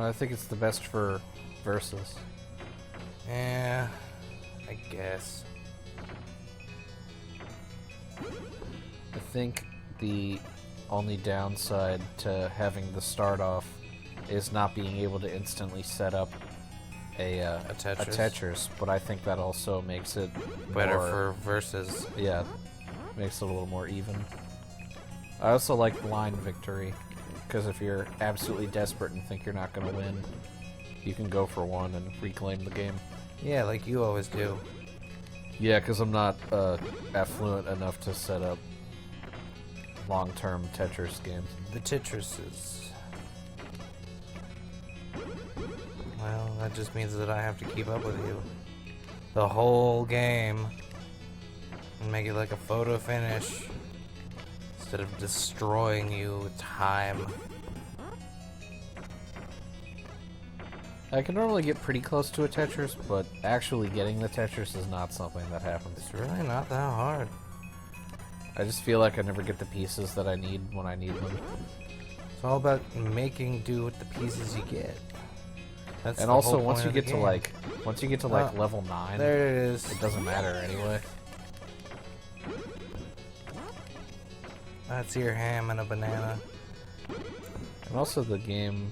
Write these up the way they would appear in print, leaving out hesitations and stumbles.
I think it's the best for versus. Yeah, I guess. I think the only downside to having the start off is not being able to instantly set up a Tetris, but I think that also makes it Better more, for versus. yeah, makes it a little more even. I also like line victory, because if you're absolutely desperate and think you're not going to win, you can go for one and reclaim the game. Yeah, like you always do. Yeah, because I'm not affluent enough to set up long-term Tetris games. The Tetrises. Well, that just means that I have to keep up with you the whole game and make it like a photo finish instead of destroying you with time. I can normally get pretty close to a Tetris, but actually getting the Tetris is not something that happens. It's really not that hard. I just feel like I never get the pieces that I need when I need them. It's all about making do with the pieces you get. That's And the also, whole once point you of the get to game. like level 9, There it is. it doesn't matter anyway. That's your ham and a banana. And also the game,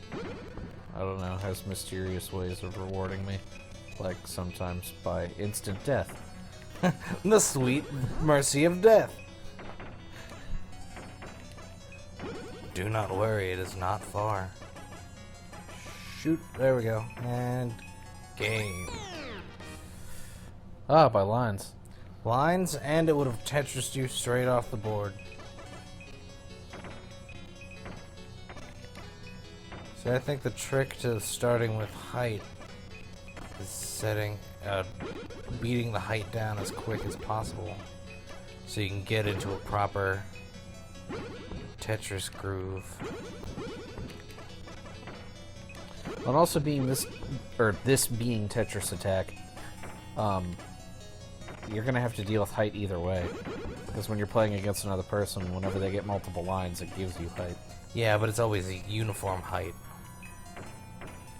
I don't know, has mysterious ways of rewarding me. Like sometimes by instant death. The sweet mercy of death. Do not worry, it is not far. Shoot, there we go. And game. Ah, by lines. Lines, and it would have Tetrised you straight off the board. So I think the trick to starting with height is beating the height down as quick as possible, so you can get into a proper Tetris groove. And also being this being Tetris Attack, you're gonna have to deal with height either way. Because when you're playing against another person, whenever they get multiple lines, it gives you height. Yeah, but it's always a uniform height,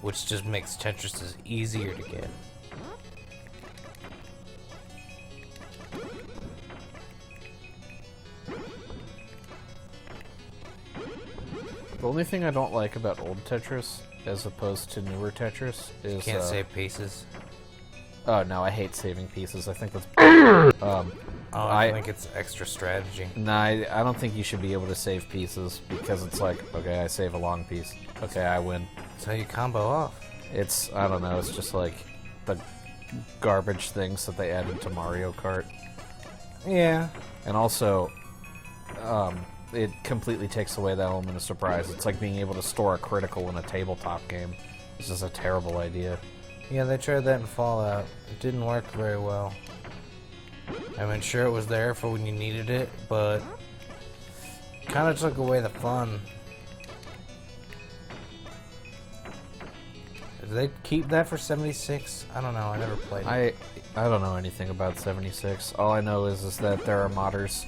which just makes Tetris easier to get. The only thing I don't like about old Tetris, as opposed to newer Tetris, is... You can't save pieces. Oh, no, I hate saving pieces. I think that's... I think it's extra strategy. Nah, I don't think you should be able to save pieces, because it's like, okay, I save a long piece. Okay, I win. That's how you combo off. It's, I don't know, it's just like the garbage things that they added to Mario Kart. Yeah. And also, it completely takes away that element of surprise. It's like being able to store a critical in a tabletop game. It's just a terrible idea. Yeah, they tried that in Fallout. It didn't work very well. I mean, sure, it was there for when you needed it, but kind of took away the fun. Did they keep that for 76? I don't know. I never played it. I don't know anything about 76. All I know is that there are modders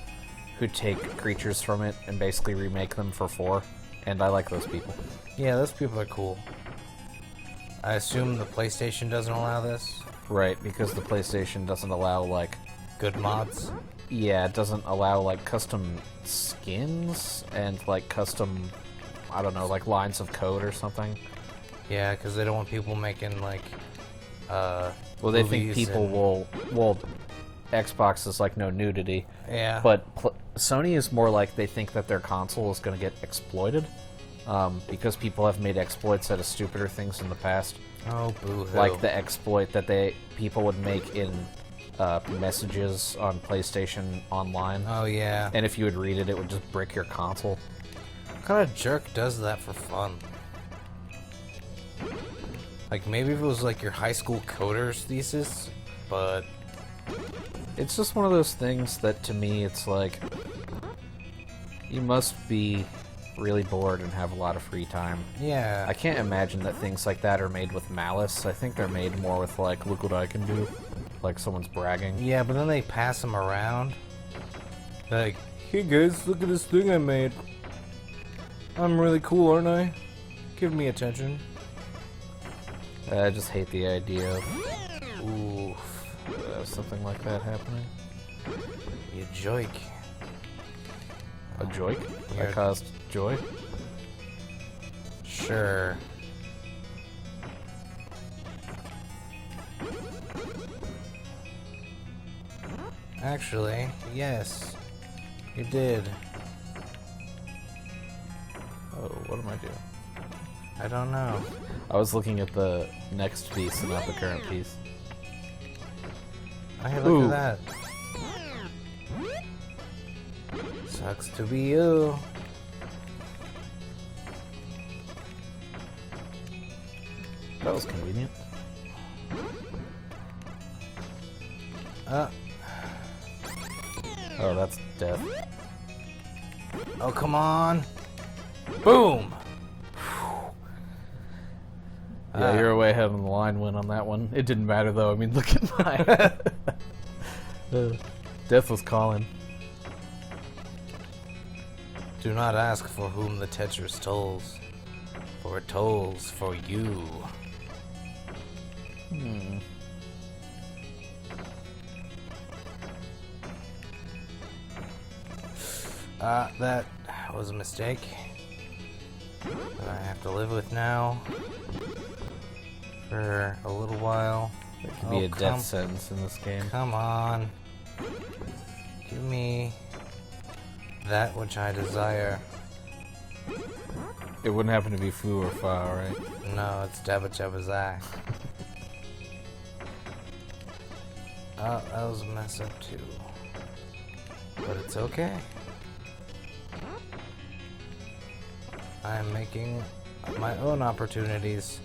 who take creatures from it and basically remake them for 4, and I like those people. Yeah, those people are cool. I assume the PlayStation doesn't allow this? Right, because the PlayStation doesn't allow, like... Good mods? Yeah, it doesn't allow, like, custom skins and, like, custom, I don't know, like, lines of code or something. Yeah, because they don't want people making, like, well, they think people will... Xbox is like, no nudity. Yeah. But Sony is more like they think that their console is going to get exploited. Because people have made exploits out of stupider things in the past. Oh, boo-hoo. Like the exploit that people would make in messages on PlayStation Online. Oh, yeah. And if you would read it, it would just brick your console. What kind of jerk does that for fun? Like, maybe if it was like your high school coder's thesis, but... It's just one of those things that, to me, it's like... You must be really bored and have a lot of free time. Yeah. I can't imagine that things like that are made with malice. I think they're made more with, like, look what I can do. Like someone's bragging. Yeah, but then they pass them around. Like, hey guys, look at this thing I made. I'm really cool, aren't I? Give me attention. I just hate the idea of something like that happening. You joik. A joik? Weird. I caused joy? Sure. Actually, yes. You did. Oh, what am I doing? I don't know. I was looking at the next piece and not the current piece. Hey, look at that. Sucks to be you. That was convenient. Oh, that's death. Oh, come on. Boom! Yeah, you're way ahead on the line win on that one. It didn't matter though. I mean, look at mine. Death was calling. Do not ask for whom the Tetris tolls, for it tolls for you. That was a mistake that I have to live with now for a little while. There could be a death sentence in this game. Come on. Give me that which I desire. It wouldn't happen to be foo or fa, right? No, it's Dabba Jabba Zai. That was a mess up too. But it's okay. I'm making my own opportunities.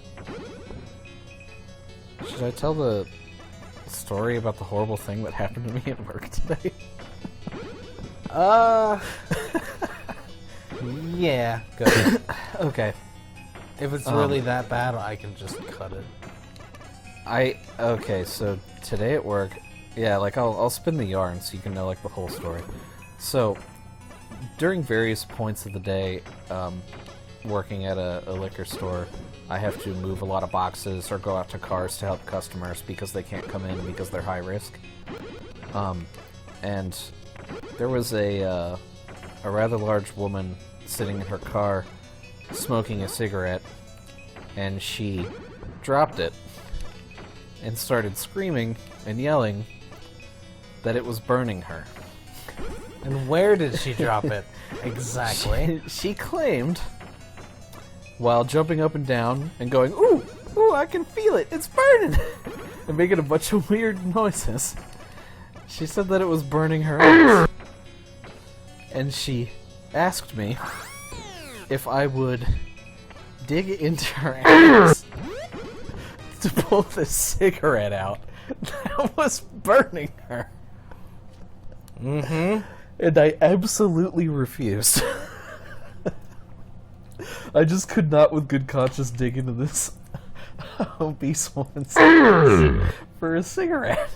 Should I tell the story about the horrible thing that happened to me at work today? Yeah, go ahead. Okay. If it's really that bad, I can just cut it. Okay, so today at work, yeah, like I'll spin the yarn so you can know like the whole story. So, during various points of the day, working at a liquor store, I have to move a lot of boxes or go out to cars to help customers because they can't come in because they're high risk. And there was a rather large woman sitting in her car smoking a cigarette, and she dropped it and started screaming and yelling that it was burning her. And where did she drop it? Exactly. She claimed, while jumping up and down and going, ooh, I can feel it, it's burning, and making a bunch of weird noises. She said that it was burning her eyes. And she asked me if I would dig into her ass to pull this cigarette out that was burning her. Mm-hmm. And I absolutely refused. I just could not with good conscience dig into this obese woman's ass for a cigarette.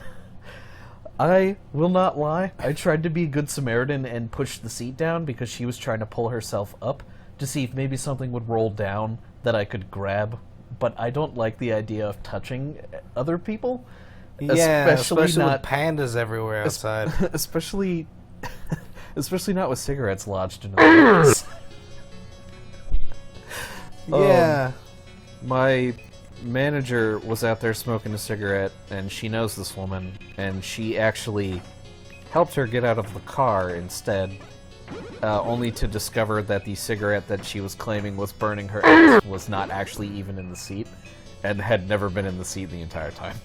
I will not lie, I tried to be a good Samaritan and push the seat down because she was trying to pull herself up to see if maybe something would roll down that I could grab, but I don't like the idea of touching other people. Yeah, especially not with pandas everywhere outside. Especially not with cigarettes lodged in her face. Yeah. My manager was out there smoking a cigarette, and she knows this woman, and she actually helped her get out of the car instead, only to discover that the cigarette that she was claiming was burning her ass was not actually even in the seat, and had never been in the seat the entire time.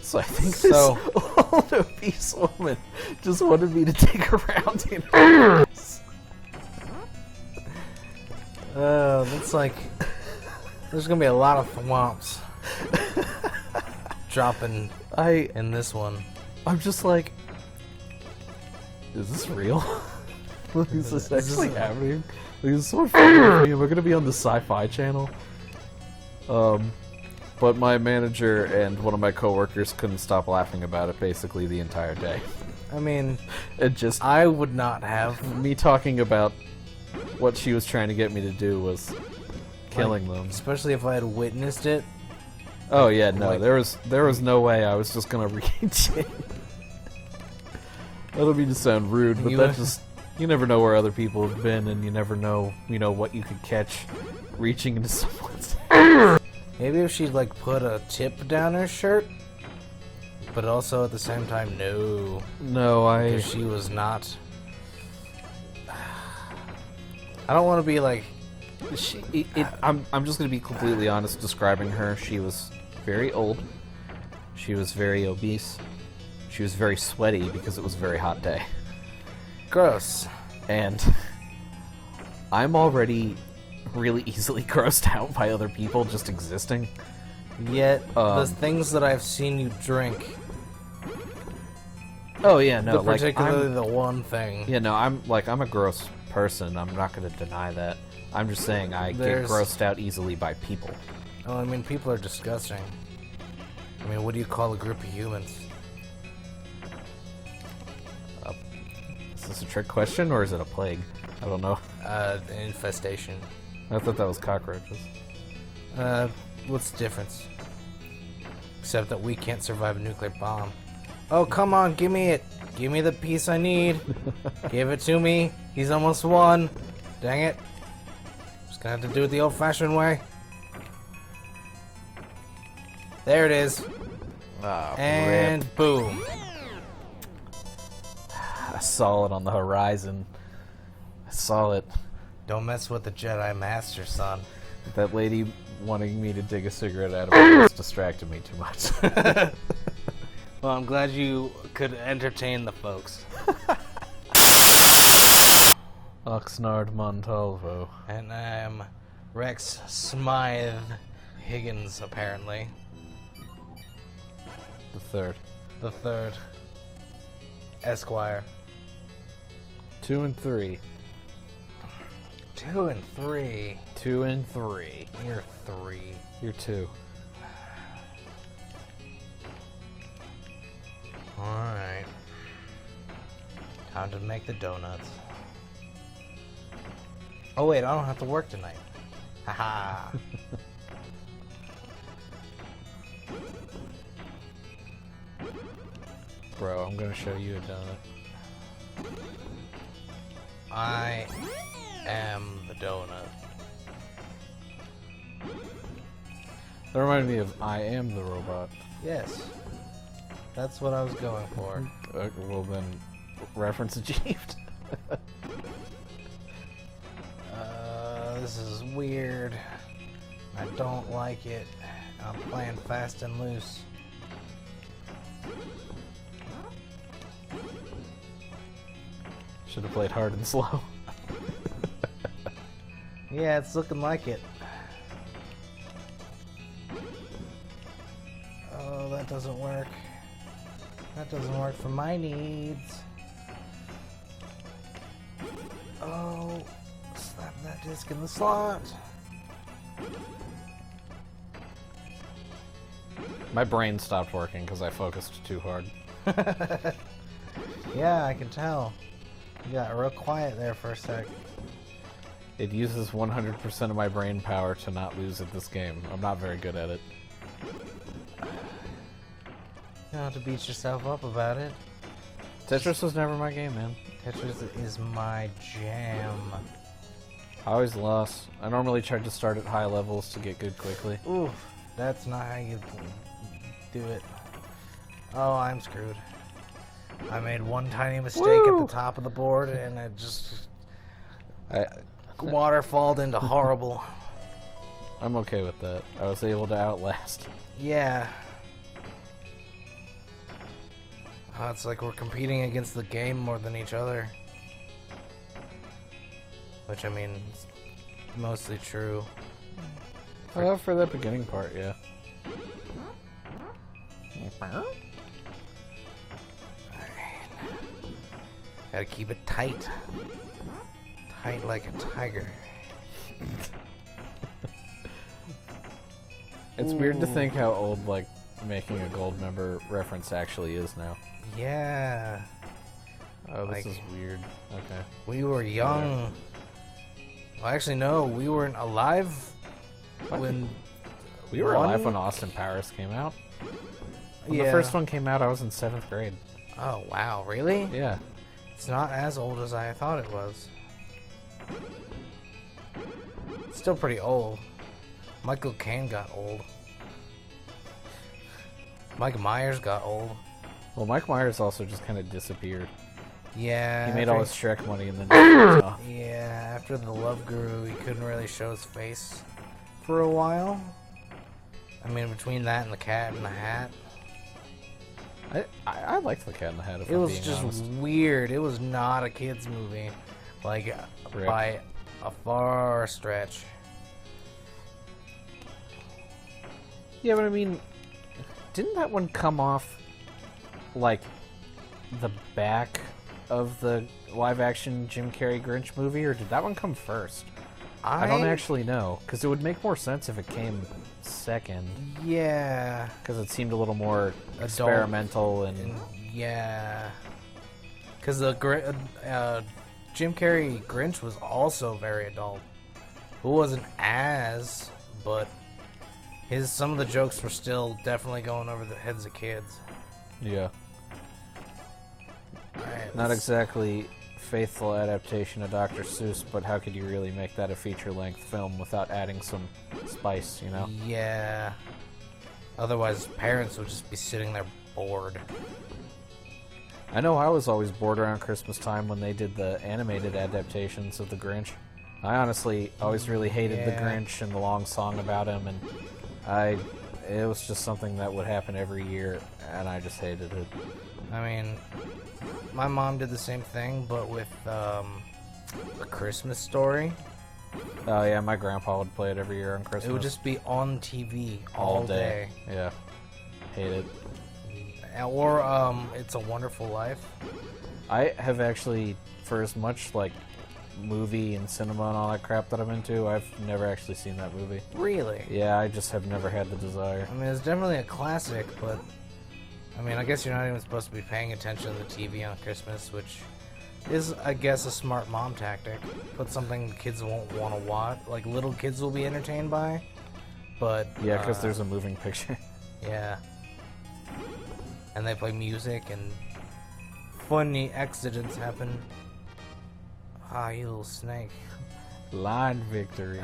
So I think this old obese woman just wanted me to dig around in her ass. That's like... There's gonna be a lot of thwomps dropping in this one. I'm just like, is this real? Is this actually happening? Like, is this so funny for me? Am I gonna be on the Sci-Fi Channel? But my manager and one of my coworkers couldn't stop laughing about it basically the entire day. I mean, it just... I would not have. Me talking about what she was trying to get me to do was killing them. Especially if I had witnessed it Oh yeah, no, there was no way I was just gonna reach it. I don't mean to sound rude, but that just, you never know where other people have been, and you never know, what you could catch reaching into someone's. Maybe if she'd like put a tip down her shirt, but also at the same time, no. No, she was not. I don't want to be like. I'm just gonna be completely honest describing her. She was very old. She was very obese. She was very sweaty because it was a very hot day. Gross. And I'm already really easily grossed out by other people just existing. Yet the things that I've seen you drink. Oh yeah, no, particularly the one thing. Yeah, no, I'm a gross person. I'm not going to deny that. I'm just saying I get grossed out easily by people. Oh, I mean, people are disgusting. I mean, what do you call a group of humans? Is this a trick question or is it a plague? I don't know. An infestation. I thought that was cockroaches. What's the difference? Except that we can't survive a nuclear bomb. Oh, come on, give me it. Give me the piece I need. Give it to me. He's almost won. Dang it. Just gonna have to do it the old-fashioned way. There it is. Oh, and rip. Boom. I saw it on the horizon. I saw it. Don't mess with the Jedi Master, son. That lady wanting me to dig a cigarette out of her just distracted me too much. Well, I'm glad you could entertain the folks. Oxnard Montalvo. And I'm Rex Smythe Higgins, apparently. The third. The third. Esquire. 2 and 3. 2 and 3. 2 and 3. You're 3. You're 2. Alright. Time to make the donuts. Oh wait, I don't have to work tonight. Haha. Bro, I'm gonna show you a donut. I am the donut. That reminded me of I Am the Robot. Yes. That's what I was going for. Well then, reference achieved. This is weird. I don't like it. I'm playing fast and loose. Should have played hard and slow. Yeah, it's looking like it. Oh, that doesn't work. That doesn't work for my needs. Oh, slap that disc in the slot. My brain stopped working because I focused too hard. Yeah, I can tell. You got real quiet there for a sec. It uses 100% of my brain power to not lose at this game. I'm not very good at it. You don't have to beat yourself up about it. Tetris was never my game, man. Tetris is my jam. I always lost. I normally tried to start at high levels to get good quickly. Oof, that's not how you do it. Oh, I'm screwed. I made one tiny mistake at the top of the board, and it just waterfalled into horrible. I'm okay with that. I was able to outlast. Yeah. Oh, it's like we're competing against the game more than each other. Which, I mean, is mostly true. For that beginning part, yeah. Gotta keep it tight. Tight like a tiger. It's weird to think how old, like, making a gold member reference actually is now. Yeah. Oh, this is weird. Okay. We were young. Well, actually, no, we weren't alive when We were alive when Austin Powers came out. When the first one came out, I was in 7th grade. Oh, wow. Really? Yeah. It's not as old as I thought it was. It's still pretty old. Michael Caine got old. Mike Myers got old. Well, Mike Myers also just kind of disappeared. Yeah. He made all his Shrek money and then just off. Yeah, after the Love Guru, he couldn't really show his face for a while. I mean, between that and The Cat in the Hat. I liked The Cat in the Hat, if It I'm was being just honest. weird. It was not a kid's movie. Like, by a far stretch. Yeah, but I mean, didn't that one come off like the back of the live-action Jim Carrey Grinch movie, or did that one come first? I don't actually know, because it would make more sense if it came second. Yeah. Because it seemed a little more experimental and yeah. Because the Jim Carrey Grinch was also very adult. It wasn't as, but some of the jokes were still definitely going over the heads of kids. yeah, Alright, not exactly faithful adaptation of Dr. Seuss, but how could you really make that a feature-length film without adding some spice, you know? Yeah. Otherwise, parents would just be sitting there bored. I know I was always bored around Christmas time when they did the animated adaptations of The Grinch. I honestly always really hated The Grinch and the long song about him, and it was just something that would happen every year, and I just hated it. I mean, my mom did the same thing, but with A Christmas Story. Oh yeah, my grandpa would play it every year on Christmas. It would just be on TV all day. Yeah, hate it. Or It's a Wonderful Life. I have actually, for as much like movie and cinema and all that crap that I'm into, I've never actually seen that movie. Really? Yeah, I just have never had the desire. I mean, it's definitely a classic, but I mean, I guess you're not even supposed to be paying attention to the TV on Christmas, which is, I guess, a smart mom tactic. Put something kids won't want to watch, like little kids will be entertained by, but... Yeah, because there's a moving picture. Yeah. And they play music, and funny accidents happen. Ah, you little snake. Line victory.